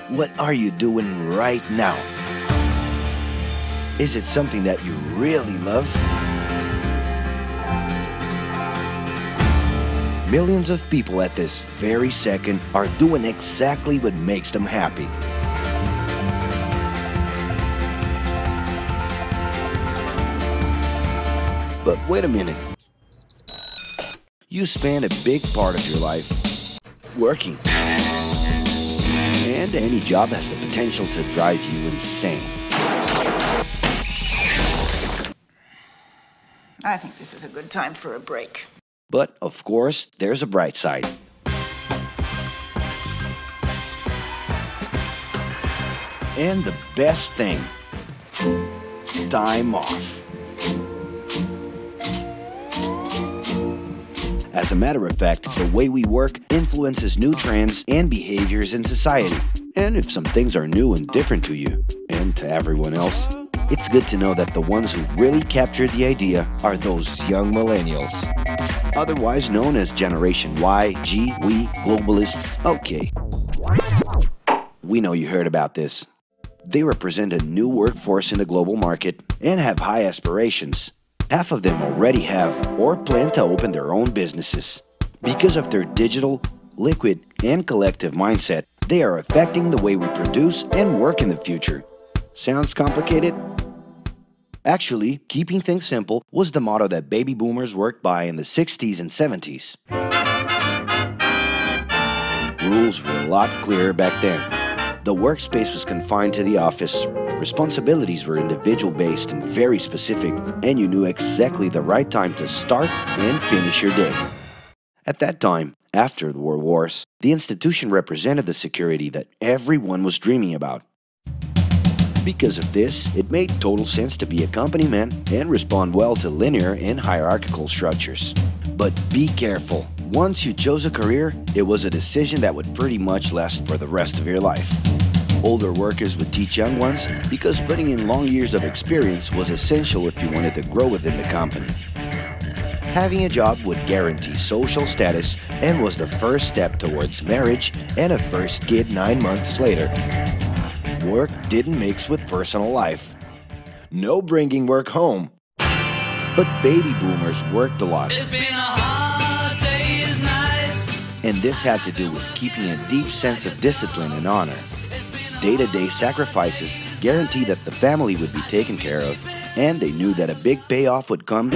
What are you doing right now? Is it something that you really love? Millions of people at this very second are doing exactly what makes them happy. But wait a minute. You spend a big part of your life working. And any job has the potential to drive you insane. I think this is a good time for a break. But, of course, there's a bright side. And the best thing, time off. As a matter of fact, the way we work influences new trends and behaviors in society. And if some things are new and different to you, and to everyone else, it's good to know that the ones who really captured the idea are those young millennials. Otherwise known as Generation Y, G, we, globalists. Okay. We know you heard about this. They represent a new workforce in the global market and have high aspirations. Half of them already have or plan to open their own businesses. Because of their digital, liquid, and collective mindset, they are affecting the way we produce and work in the future. Sounds complicated? Actually, keeping things simple was the motto that baby boomers worked by in the 60s and 70s. Rules were a lot clearer back then. The workspace was confined to the office. Responsibilities were individual-based and very specific, and you knew exactly the right time to start and finish your day. At that time, after the World Wars, the institution represented the security that everyone was dreaming about. Because of this, it made total sense to be a company man and respond well to linear and hierarchical structures. But be careful. Once you chose a career, it was a decision that would pretty much last for the rest of your life. Older workers would teach young ones because putting in long years of experience was essential if you wanted to grow within the company. Having a job would guarantee social status and was the first step towards marriage and a first kid 9 months later. Work didn't mix with personal life. No bringing work home. But baby boomers worked a lot. It's been a hard day's night. And this had to do with keeping a deep sense of discipline and honor. Day-to-day sacrifices guaranteed that the family would be taken care of, and they knew that a big payoff would come,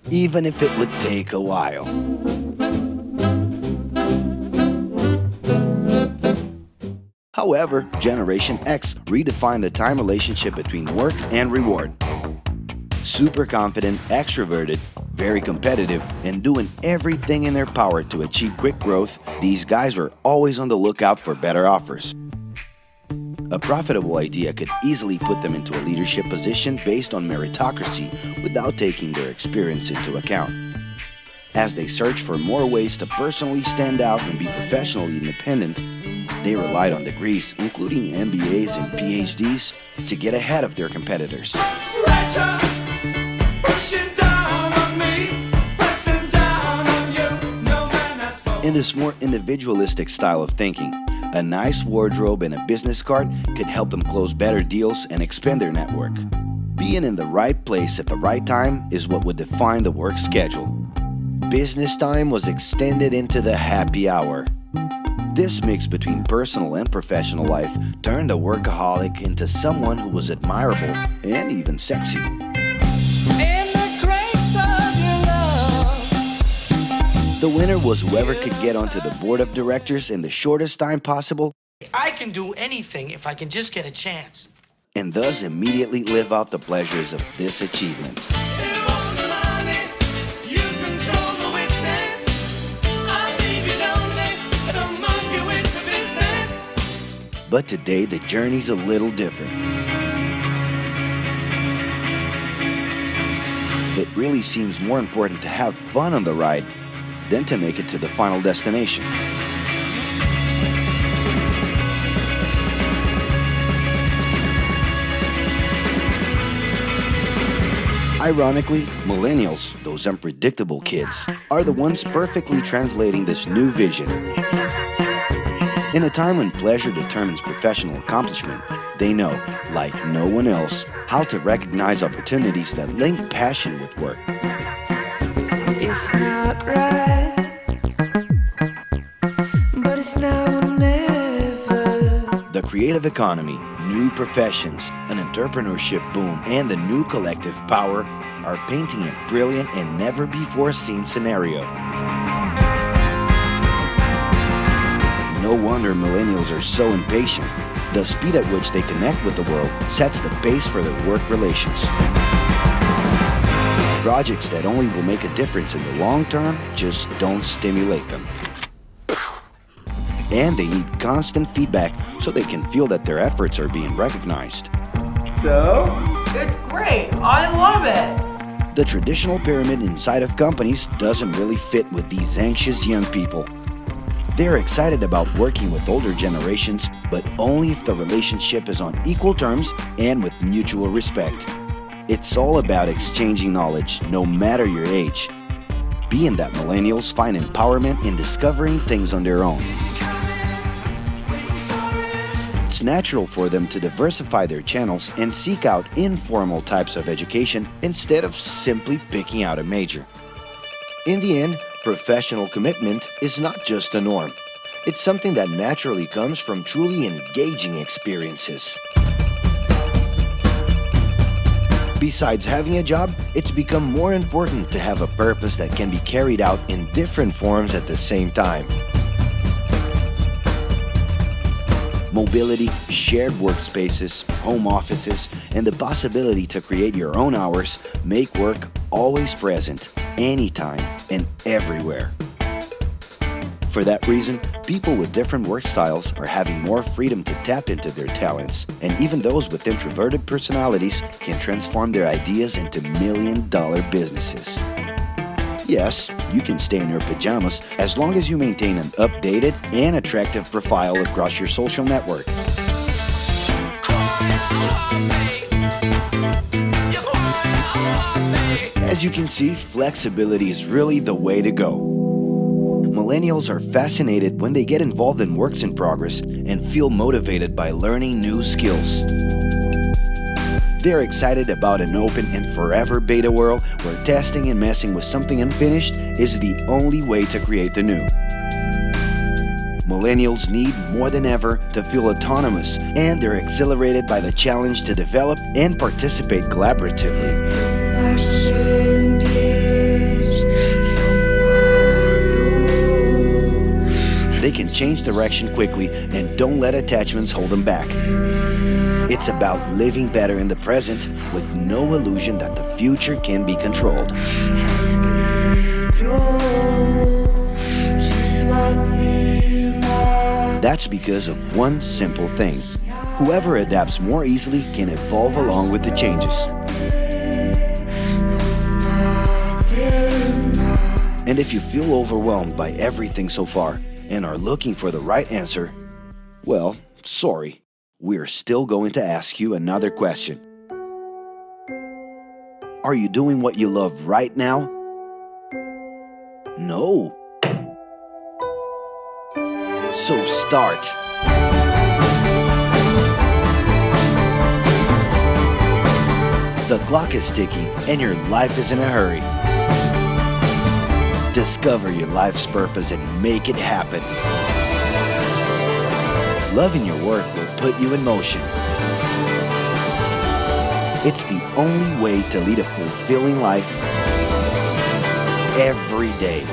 even if it would take a while. However, Generation X redefined the time relationship between work and reward. Super confident, extroverted, very competitive, and doing everything in their power to achieve quick growth, these guys were always on the lookout for better offers. A profitable idea could easily put them into a leadership position based on meritocracy without taking their experience into account. As they searched for more ways to personally stand out and be professionally independent, they relied on degrees, including MBAs and PhDs, to get ahead of their competitors. Pressure, pushing down on me, pressing down on you. No man has fallen. In this more individualistic style of thinking, a nice wardrobe and a business card could help them close better deals and expand their network. Being in the right place at the right time is what would define the work schedule. Business time was extended into the happy hour. This mix between personal and professional life turned a workaholic into someone who was admirable and even sexy. In the grace of your love. The winner was whoever could get onto the board of directors in the shortest time possible I can do anything if I can just get a chance. and thus immediately live out the pleasures of this achievement. But today, the journey's a little different. It really seems more important to have fun on the ride than to make it to the final destination. Ironically, millennials, those unpredictable kids, are the ones perfectly translating this new vision. In a time when pleasure determines professional accomplishment, they know, like no one else, how to recognize opportunities that link passion with work. It's not right, but it's now or never. The creative economy, new professions, an entrepreneurship boom, and the new collective power are painting a brilliant and never-before-seen scenario. No wonder millennials are so impatient. The speed at which they connect with the world sets the pace for their work relations. Projects that only will make a difference in the long term just don't stimulate them. And they need constant feedback so they can feel that their efforts are being recognized. So? It's great. I love it. The traditional pyramid inside of companies doesn't really fit with these anxious young people. They're excited about working with older generations, but only if the relationship is on equal terms and with mutual respect. It's all about exchanging knowledge, no matter your age. Being that millennials find empowerment in discovering things on their own. It's natural for them to diversify their channels and seek out informal types of education instead of simply picking out a major. In the end, professional commitment is not just a norm. It's something that naturally comes from truly engaging experiences. Besides having a job, it's become more important to have a purpose that can be carried out in different forms at the same time. Mobility, shared workspaces, home offices, and the possibility to create your own hours make work always present, anytime and everywhere. For that reason, people with different work styles are having more freedom to tap into their talents, and even those with introverted personalities can transform their ideas into million-dollar businesses. Yes, you can stay in your pajamas as long as you maintain an updated and attractive profile across your social network. As you can see, flexibility is really the way to go. Millennials are fascinated when they get involved in works in progress and feel motivated by learning new skills. They're excited about an open and forever beta world where testing and messing with something unfinished is the only way to create the new. Millennials need more than ever to feel autonomous, and they're exhilarated by the challenge to develop and participate collaboratively. They can change direction quickly and don't let attachments hold them back. It's about living better in the present with no illusion that the future can be controlled. That's because of one simple thing. Whoever adapts more easily can evolve along with the changes. And if you feel overwhelmed by everything so far and are looking for the right answer, well, sorry. We're still going to ask you another question. Are you doing what you love right now? No. So start. The clock is ticking and your life is in a hurry. Discover your life's purpose and make it happen. Loving your work will put you in motion. It's the only way to lead a fulfilling life every day.